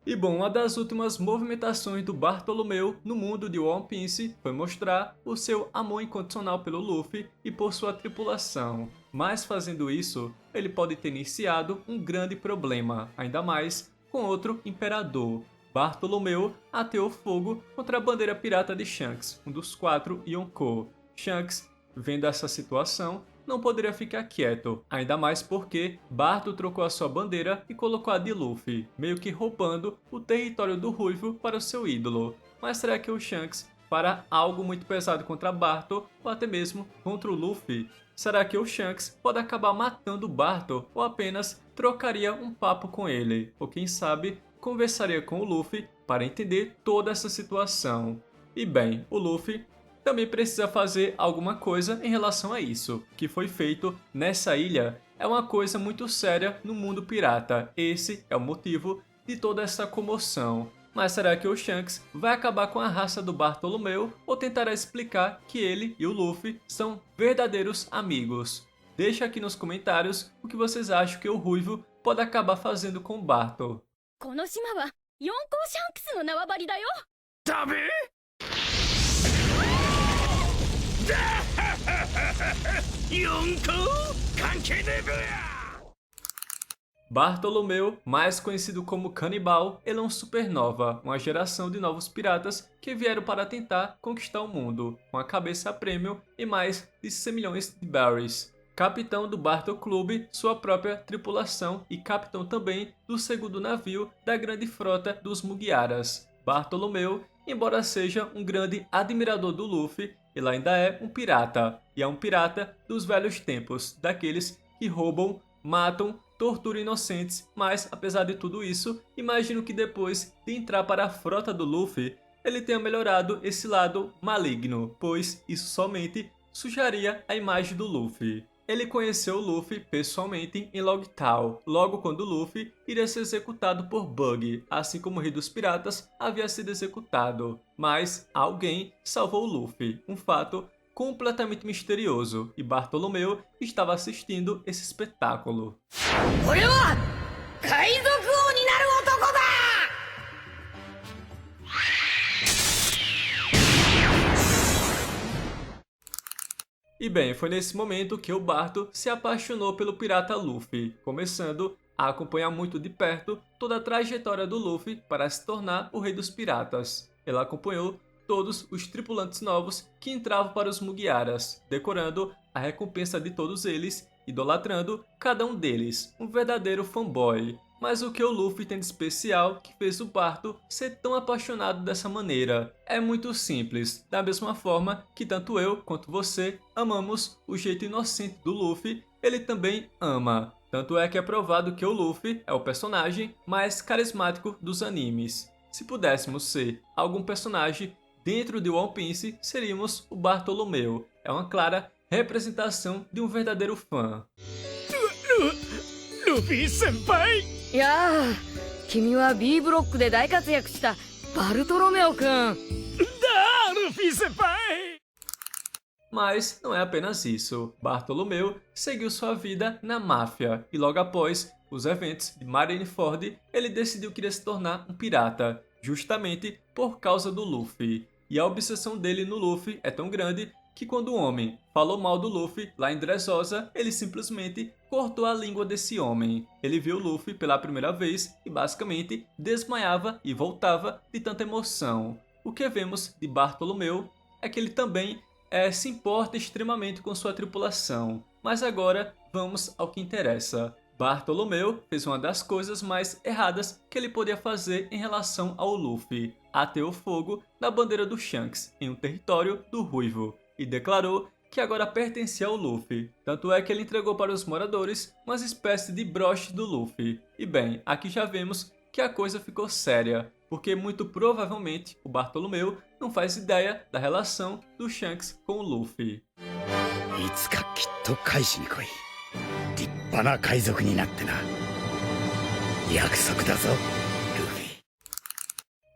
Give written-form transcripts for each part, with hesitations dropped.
E bom, uma das últimas movimentações do Bartolomeu no mundo de One Piece foi mostrar o seu amor incondicional pelo Luffy e por sua tripulação. Mas fazendo isso, ele pode ter iniciado um grande problema, ainda mais com outro imperador. Bartolomeu ateou fogo contra a bandeira pirata de Shanks, um dos 4 Yonkou. Shanks, vendo essa situação, não poderia ficar quieto, ainda mais porque Barto trocou a sua bandeira e colocou a de Luffy, meio que roubando o território do Ruivo para o seu ídolo. Mas será que o Shanks fará algo muito pesado contra Barto ou até mesmo contra o Luffy? Será que o Shanks pode acabar matando Barto ou apenas trocaria um papo com ele? Ou quem sabe, conversaria com o Luffy para entender toda essa situação? E bem, o Luffy também precisa fazer alguma coisa em relação a isso. O que foi feito nessa ilha é uma coisa muito séria no mundo pirata. Esse é o motivo de toda essa comoção. Mas será que o Shanks vai acabar com a raça do Bartolomeu ou tentará explicar que ele e o Luffy são verdadeiros amigos? Deixa aqui nos comentários o que vocês acham que o Ruivo pode acabar fazendo com o Bartol. この島は四皇シャンクスの縄張りだよ。ダメ四皇関係ねえべや Bartolomeu, mais conhecido como Canibal, ele é um supernova, uma geração de novos piratas que vieram para tentar conquistar o mundo, com a cabeça a prêmio e mais de 100 milhões de berries. Capitão do Bartol Club, sua própria tripulação e capitão também do segundo navio da grande frota dos Mugiaras. Bartolomeu, embora seja um grande admirador do Luffy, ele ainda é um pirata, e é um pirata dos velhos tempos, daqueles que roubam, matam, torturam inocentes, mas apesar de tudo isso, imagino que depois de entrar para a frota do Luffy, ele tenha melhorado esse lado maligno, pois isso somente sujaria a imagem do Luffy. Ele conheceu o Luffy pessoalmente em Logtown, logo quando Luffy iria ser executado por Bug, assim como o Rei dos Piratas havia sido executado. Mas alguém salvou o Luffy, um fato completamente misterioso, e Bartolomeu estava assistindo esse espetáculo. 俺は海賊王になる男だ。 E bem, foi nesse momento que o Barto se apaixonou pelo pirata Luffy, começando a acompanhar muito de perto toda a trajetória do Luffy para se tornar o Rei dos Piratas. Ele acompanhou todos os tripulantes novos que entravam para os Mugiaras, decorando a recompensa de todos eles, idolatrando cada um deles, um verdadeiro fanboy. Mas o que o Luffy tem de especial que fez o Barto ser tão apaixonado dessa maneira? É muito simples, da mesma forma que tanto eu quanto você amamos o jeito inocente do Luffy, ele também ama. Tanto é que é provado que o Luffy é o personagem mais carismático dos animes. Se pudéssemos ser algum personagem dentro de One Piece, seríamos o Bartolomeu. É uma clara representação de um verdadeiro fã. ルフィ先輩いやあ、君は B ブロックで大活躍したバルトロメオくん。だルフィ先輩 Mas não é apenas isso. Bartolomeu seguiu sua vida na máfia e logo após os eventos de Marineford, ele decidiu que iria se tornar um pirata, justamente por causa do Luffy. E a obsessão dele no Luffy é tão grande que quando o homem falou mal do Luffy lá em Dressrosa, ele simplesmente cortou a língua desse homem. Ele viu o Luffy pela primeira vez e basicamente desmaiava e voltava de tanta emoção. O que vemos de Bartolomeu é que ele também se importa extremamente com sua tripulação. Mas agora vamos ao que interessa. Bartolomeu fez uma das coisas mais erradas que ele podia fazer em relação ao Luffy. Ateou fogo na bandeira do Shanks em um território do Ruivo e declarou que agora pertencia ao Luffy. Tanto é que ele entregou para os moradores uma espécie de broche do Luffy. E bem, aqui já vemos que a coisa ficou séria, porque muito provavelmente o Bartolomeu não faz ideia da relação do Shanks com o Luffy. いつかきっと返しに来い立派な海賊になってな約束だぞルフィ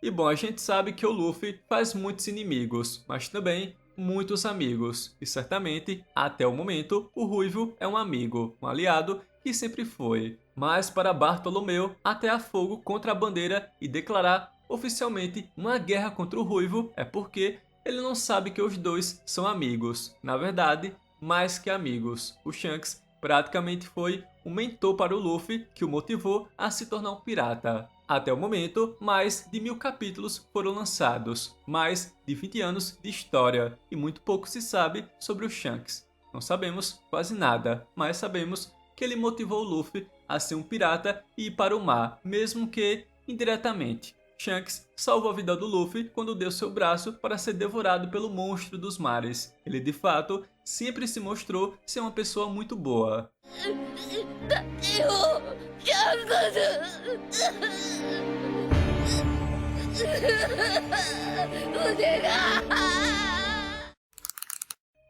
E bom, a gente sabe que o Luffy faz muitos inimigos, mas também muitos amigos. E certamente, até o momento, o Ruivo é um amigo, um aliado que sempre foi. Mas para Bartolomeu, atear fogo contra a bandeira e declarar oficialmente uma guerra contra o Ruivo é porque ele não sabe que os dois são amigos. Na verdade, mais que amigos. O Shanks praticamente foi um mentor para o Luffy que o motivou a se tornar um pirata. Até o momento, mais de 1000 capítulos foram lançados, mais de 20 anos de história e muito pouco se sabe sobre o Shanks. Não sabemos quase nada, mas sabemos que ele motivou o Luffy a ser um pirata e ir para o mar, mesmo que indiretamente. Shanks salvou a vida do Luffy quando deu seu braço para ser devorado pelo monstro dos mares. Ele de fato sempre se mostrou ser uma pessoa muito boa. だよシャンクス腕が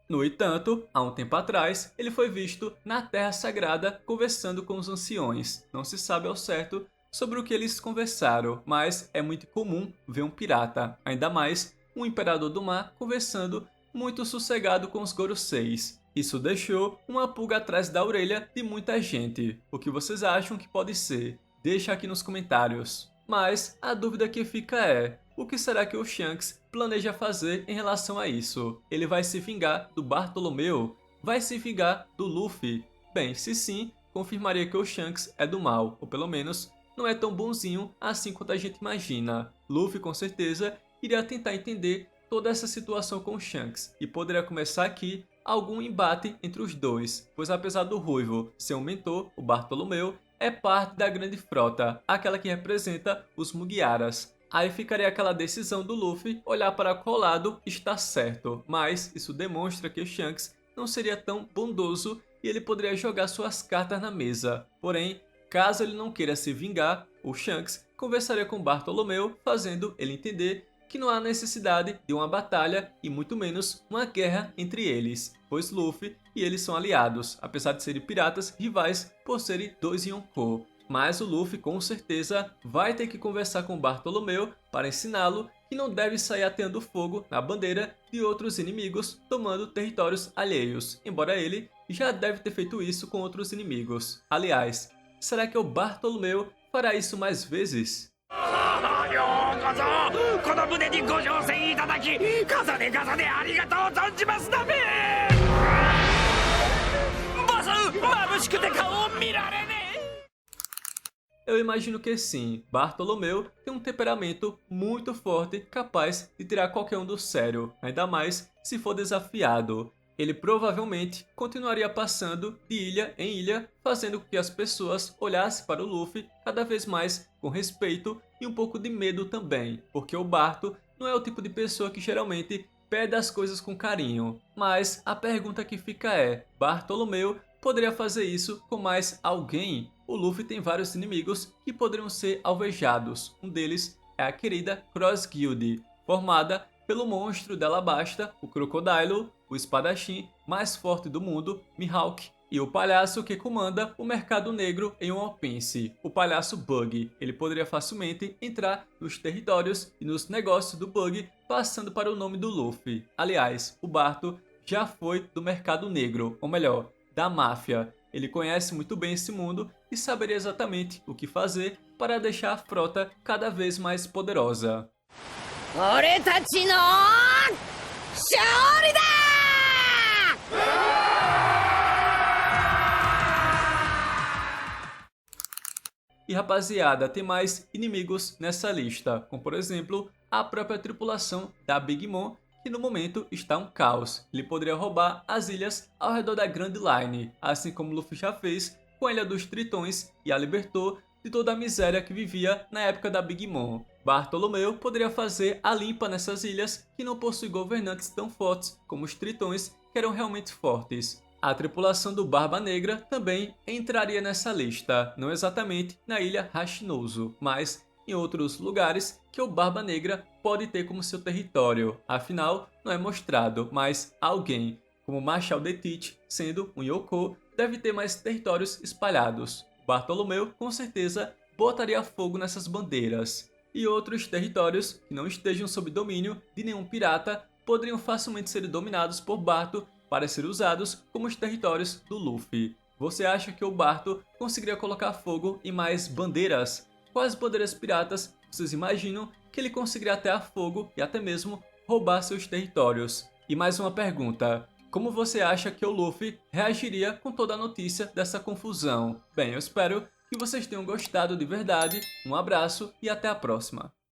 No entanto, há um tempo atrás, ele foi visto na Terra Sagrada conversando com os anciões. Não se sabe ao certo sobre o que eles conversaram, mas é muito comum ver um pirata, ainda mais um imperador do mar, conversando muito sossegado com os Goroseis. Isso deixou uma pulga atrás da orelha de muita gente. O que vocês acham que pode ser? Deixa aqui nos comentários. Mas a dúvida que fica é: o que será que o Shanks planeja fazer em relação a isso? Ele vai se vingar do Bartolomeu? Vai se vingar do Luffy? Bem, se sim, confirmaria que o Shanks é do mal, ou pelo menos não é tão bonzinho assim quanto a gente imagina. Luffy com certeza iria tentar entender toda essa situação com o Shanks, e poderia começar aqui algum embate entre os dois, pois apesar do Ruivo ser um mentor, o Bartolomeu é parte da grande frota, aquela que representa os Mugiaras. Aí ficaria aquela decisão do Luffy olhar para qual lado está certo, mas isso demonstra que o Shanks não seria tão bondoso e ele poderia jogar suas cartas na mesa. Porém, caso ele não queira se vingar, o Shanks conversaria com Bartolomeu, fazendo ele entender que não há necessidade de uma batalha e muito menos uma guerra entre eles, pois Luffy e eles são aliados, apesar de serem piratas rivais por serem dois Yonkou. Mas o Luffy com certeza vai ter que conversar com Bartolomeu para ensiná-lo que não deve sair ateando fogo na bandeira de outros inimigos tomando territórios alheios, embora ele já deve ter feito isso com outros inimigos. Aliás, será que o Bartolomeu fará isso mais vezes? この胸にご乗船いただき重ね重ねありがとう存じますだべボス眩しくて顔を見られねえ Eu imagino que sim, Bartolomeu tem um temperamento muito forte capaz de tirar qualquer um do sério, ainda mais se for desafiado. Ele provavelmente continuaria passando de ilha em ilha, fazendo com que as pessoas olhassem para o Luffy cada vez mais com respeito e um pouco de medo também, porque o Barto não é o tipo de pessoa que geralmente pede as coisas com carinho. Mas a pergunta que fica é: Bartolomeu poderia fazer isso com mais alguém? O Luffy tem vários inimigos que poderiam ser alvejados. Um deles é a querida Cross Guild, formada pelo monstro da Alabasta, o Crocodilo, o espadachim mais forte do mundo, Mihawk, e o palhaço que comanda o mercado negro em One Piece, o palhaço Bug. Ele poderia facilmente entrar nos territórios e nos negócios do Bug, passando para o nome do Luffy. Aliás, o Barto já foi do mercado negro, ou melhor, da máfia. Ele conhece muito bem esse mundo e saberia exatamente o que fazer para deixar a frota cada vez mais poderosa. 俺たちの勝利だE rapaziada, tem mais inimigos nessa lista, como por exemplo, a própria tripulação da Big Mom, que no momento está um caos. Ele poderia roubar as ilhas ao redor da Grand Line, assim como Luffy já fez com a Ilha dos Tritões e a libertou de toda a miséria que vivia na época da Big Mom. Bartolomeu poderia fazer a limpa nessas ilhas que não possuem governantes tão fortes como os Tritões, que eram realmente fortes. A tripulação do Barba Negra também entraria nessa lista, não exatamente na ilha Hashinozu, mas em outros lugares que o Barba Negra pode ter como seu território. Afinal, não é mostrado, mas alguém, como Marshal de Teach, sendo um Yonkou, deve ter mais territórios espalhados. Bartolomeu, com certeza, botaria fogo nessas bandeiras. E outros territórios que não estejam sob domínio de nenhum pirata poderiam facilmente ser dominados por Barto para ser usados como os territórios do Luffy. Você acha que o Barto conseguiria colocar fogo em mais bandeiras? Quais bandeiras piratas vocês imaginam que ele conseguiria atear fogo e até mesmo roubar seus territórios? E mais uma pergunta: como você acha que o Luffy reagiria com toda a notícia dessa confusão? Bem, eu espero que vocês tenham gostado de verdade. Um abraço e até a próxima.